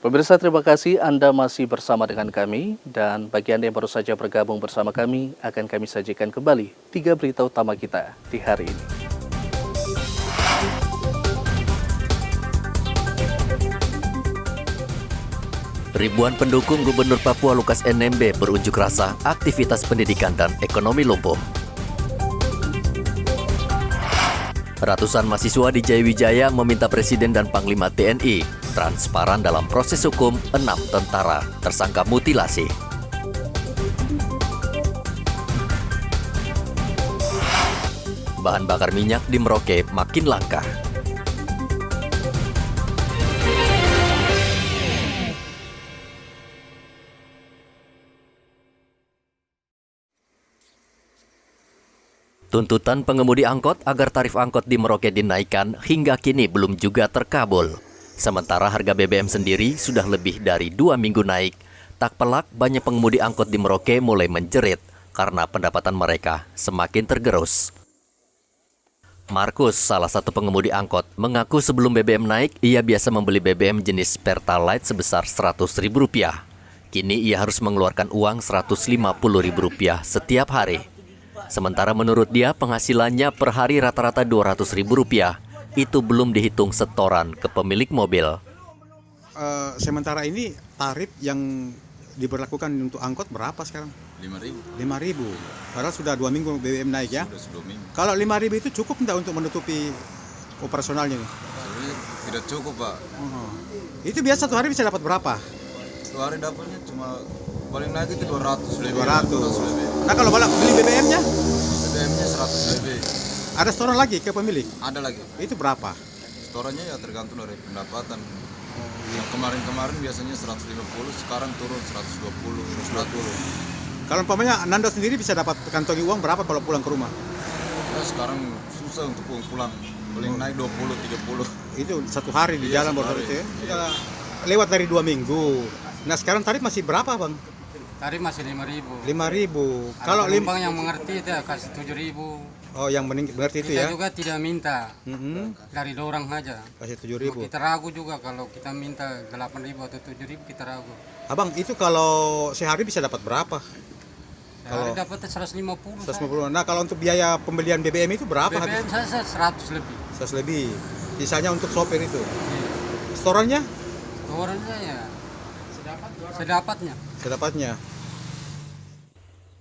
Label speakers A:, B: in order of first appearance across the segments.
A: Pemirsa, terima kasih Anda masih bersama dengan kami, dan bagi Anda yang baru saja bergabung bersama kami, akan kami sajikan kembali 3 berita utama kita di hari ini.
B: Ribuan pendukung Gubernur Papua Lukas NMB berunjuk rasa aktivitas pendidikan dan ekonomi lumpuh. Ratusan mahasiswa di Jayawijaya meminta Presiden dan Panglima TNI transparan dalam proses hukum 6 tentara tersangka mutilasi. Bahan bakar minyak di Merauke makin langka. Tuntutan pengemudi angkot agar tarif angkot di Merauke dinaikkan hingga kini belum juga terkabul. Sementara harga BBM sendiri sudah lebih dari 2 minggu naik. Tak pelak banyak pengemudi angkot di Merauke mulai menjerit karena pendapatan mereka semakin tergerus. Markus, salah satu pengemudi angkot, mengaku sebelum BBM naik, ia biasa membeli BBM jenis Pertalite sebesar Rp100.000. Kini ia harus mengeluarkan uang Rp150.000 setiap hari. Sementara menurut dia penghasilannya per hari rata-rata Rp200.000. Itu belum dihitung setoran ke pemilik mobil.
C: Sementara ini tarif yang diberlakukan untuk angkot berapa sekarang?
D: 5.000.
C: 5.000. Padahal sudah 2 minggu BBM naik ya.
D: Sudah 2 minggu.
C: Kalau 5.000 itu cukup enggak untuk menutupi operasionalnya nih?
D: Sebenarnya tidak cukup, Pak.
C: Itu biasa satu hari bisa dapat berapa?
D: Satu hari dapatnya cuma paling naik itu 200 lebih.
C: 200.
D: 200 lebih.
C: Nah kalau beli BBM-nya?
D: BBM-nya 100 lebih.
C: Ada setoran lagi ke pemilik?
D: Ada lagi.
C: Itu berapa?
D: Setorannya ya tergantung dari pendapatan. Yang kemarin-kemarin biasanya 150, sekarang turun 120, 140.
C: Kalau umpamanya Nando sendiri bisa dapat kantongi uang berapa kalau pulang ke rumah?
D: Ya, sekarang susah untuk pulang. Paling naik 20, 30.
C: Itu satu hari di jalan baru itu ya? Sudah lewat dari 2 minggu. Nah sekarang tarif masih berapa Bang?
E: Tarif masih 5.000.
C: 5.000.
E: Kalau penumpang yang mengerti itu kasih 7.000.
C: Oh yang berarti itu
E: Kita
C: ya?
E: juga tidak minta dari orang aja.
C: Kasih 7.000.
E: Kita ragu juga kalau kita minta 8.000 atau 7.000 kita ragu.
C: Abang itu kalau sehari bisa dapat berapa?
E: Sehari dapat 150.
C: 150. Nah kalau untuk biaya pembelian BBM itu berapa?
E: BBM saya 100 lebih.
C: 100 lebih. Sisanya untuk sopir itu. Setorannya?
E: Setorannya ya sedapatnya.
C: Sedapatnya.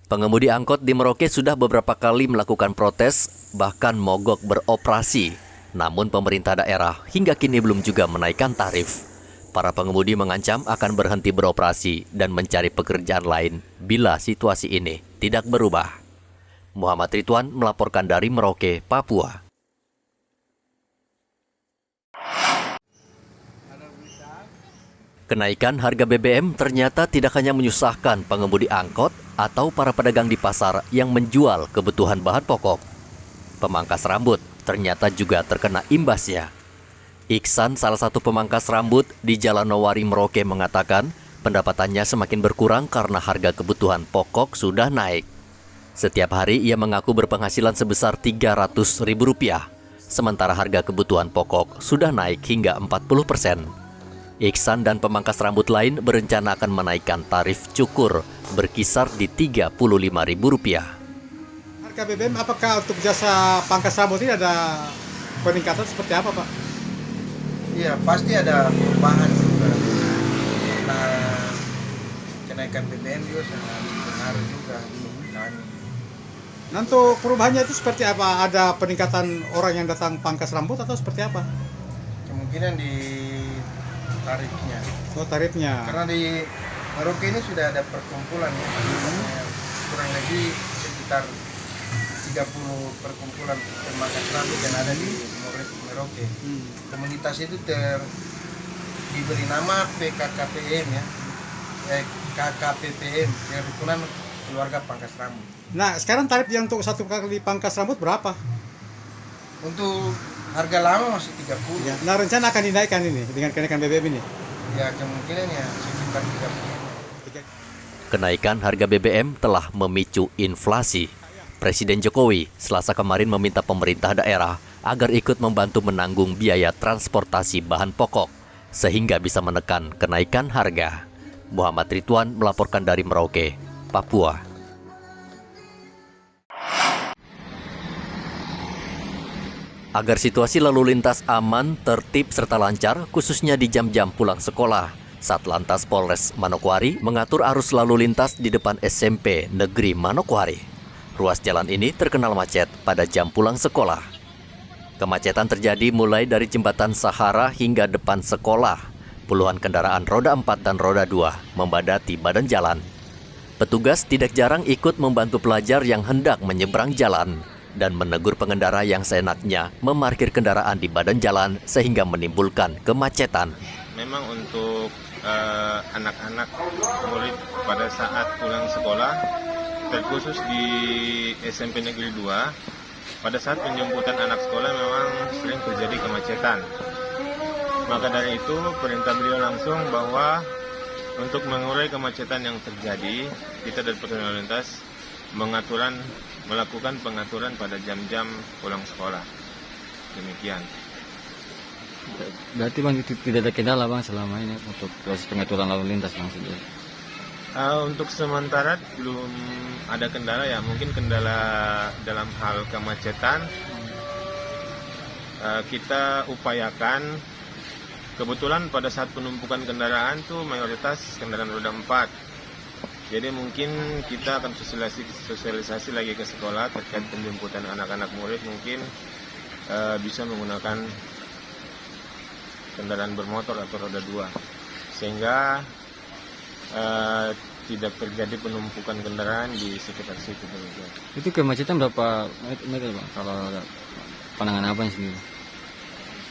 B: Pengemudi angkot di Merauke sudah beberapa kali melakukan protes, bahkan mogok beroperasi. Namun pemerintah daerah hingga kini belum juga menaikkan tarif. Para pengemudi mengancam akan berhenti beroperasi dan mencari pekerjaan lain bila situasi ini tidak berubah. Muhammad Ridwan melaporkan dari Merauke, Papua. Kenaikan harga BBM ternyata tidak hanya menyusahkan pengemudi angkot atau para pedagang di pasar yang menjual kebutuhan bahan pokok. Pemangkas rambut ternyata juga terkena imbasnya. Iksan, salah satu pemangkas rambut di Jalan Nowari Merauke, mengatakan pendapatannya semakin berkurang karena harga kebutuhan pokok sudah naik. Setiap hari ia mengaku berpenghasilan sebesar Rp300.000, sementara harga kebutuhan pokok sudah naik hingga 40%. Iksan dan pemangkas rambut lain berencana akan menaikkan tarif cukur berkisar di Rp35.000.
C: Harga BBM apakah untuk jasa pangkas rambut ini ada peningkatan seperti apa Pak?
F: Iya, pasti ada perubahan juga. Nah, kenaikan BBM juga sangat berpengaruh juga untuk kami.
C: Nah, untuk perubahannya itu seperti apa? Ada peningkatan orang yang datang pangkas rambut atau seperti apa?
F: Kemungkinan di tarifnya.
C: Oh, tarifnya.
F: Karena di Merauke ini sudah ada perkumpulan ya. Kurang lebih sekitar 30 perkumpulan pemangkas rambut yang ada di Merauke. Komunitas itu diberi nama PKKPM ya. KKPPM, Kerukunan Keluarga Pangkas Rambut.
C: Nah, sekarang tarif yang untuk satu kali pangkas rambut berapa?
F: Untuk harga lama masih 30.
C: Ya. Nah, rencana akan dinaikkan ini dengan kenaikan BBM ini?
F: Ya, kemungkinan ya sekitar 30.
B: Kenaikan harga BBM telah memicu inflasi. Presiden Jokowi Selasa kemarin meminta pemerintah daerah agar ikut membantu menanggung biaya transportasi bahan pokok. sehingga bisa menekan kenaikan harga. Muhammad Ridwan melaporkan dari Merauke, Papua. Agar situasi lalu lintas aman, tertib, serta lancar, khususnya di jam-jam pulang sekolah, Satlantas Polres Manokwari mengatur arus lalu lintas di depan SMP Negeri Manokwari. Ruas jalan ini terkenal macet pada jam pulang sekolah. Kemacetan terjadi mulai dari jembatan Sahara hingga depan sekolah. Puluhan kendaraan roda 4 dan roda 2 membadati badan jalan. Petugas tidak jarang ikut membantu pelajar yang hendak menyeberang jalan dan menegur pengendara yang seenaknya memarkir kendaraan di badan jalan sehingga menimbulkan kemacetan.
G: Memang untuk anak-anak murid pada saat pulang sekolah, terkhusus di SMP Negeri 2, pada saat penjemputan anak sekolah memang sering terjadi kemacetan. Maka dari itu perintah beliau langsung bahwa untuk mengurai kemacetan yang terjadi, kita dari personel lalu lintas melakukan pengaturan pada jam-jam pulang sekolah. Demikian.
E: Berarti Bang itu tidak ada kendala Bang selama ini untuk proses pengaturan lalu lintas Bang sendiri?
G: Untuk sementara belum ada kendala ya, mungkin kendala dalam hal kemacetan kita upayakan. Kebetulan pada saat penumpukan kendaraan tuh mayoritas kendaraan roda 4. Jadi mungkin kita akan sosialisasi lagi ke sekolah terkait penjemputan anak-anak murid, mungkin bisa menggunakan kendaraan bermotor atau roda 2 sehingga tidak terjadi penumpukan kendaraan di sekitar situ.
E: Itu kemacetan berapa meter Bang kalau pandangan Abang sendiri?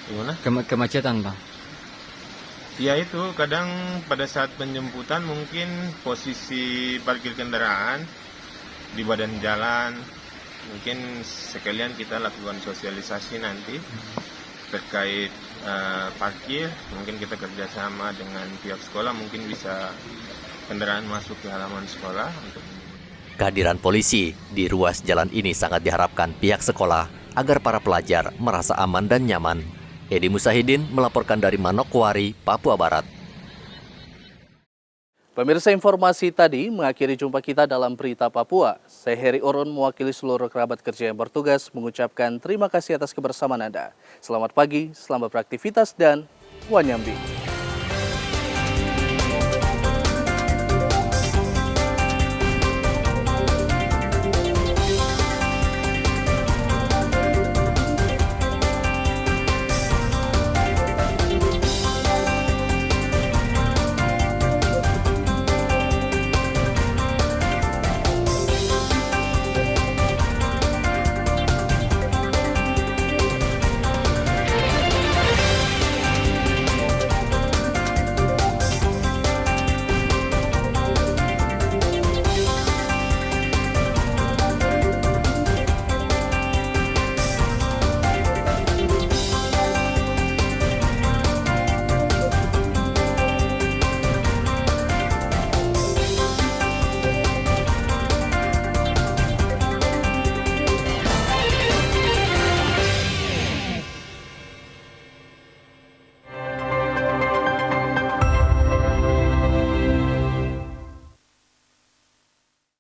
G: Gimana?
E: Kemacetan Bang?
G: Ya itu kadang pada saat penjemputan mungkin posisi parkir kendaraan di badan jalan, mungkin sekalian kita lakukan sosialisasi nanti terkait parkir, mungkin kita kerjasama dengan pihak sekolah, mungkin bisa kendaraan masuk ke halaman sekolah.
B: Kehadiran polisi di ruas jalan ini sangat diharapkan pihak sekolah agar para pelajar merasa aman dan nyaman. Edi Musahidin melaporkan dari Manokwari, Papua Barat.
A: Pemirsa, informasi tadi mengakhiri jumpa kita dalam Berita Papua. Saya Heri Orun mewakili seluruh kerabat kerja yang bertugas mengucapkan terima kasih atas kebersamaan Anda. Selamat pagi, selamat beraktivitas, dan Wanyambi.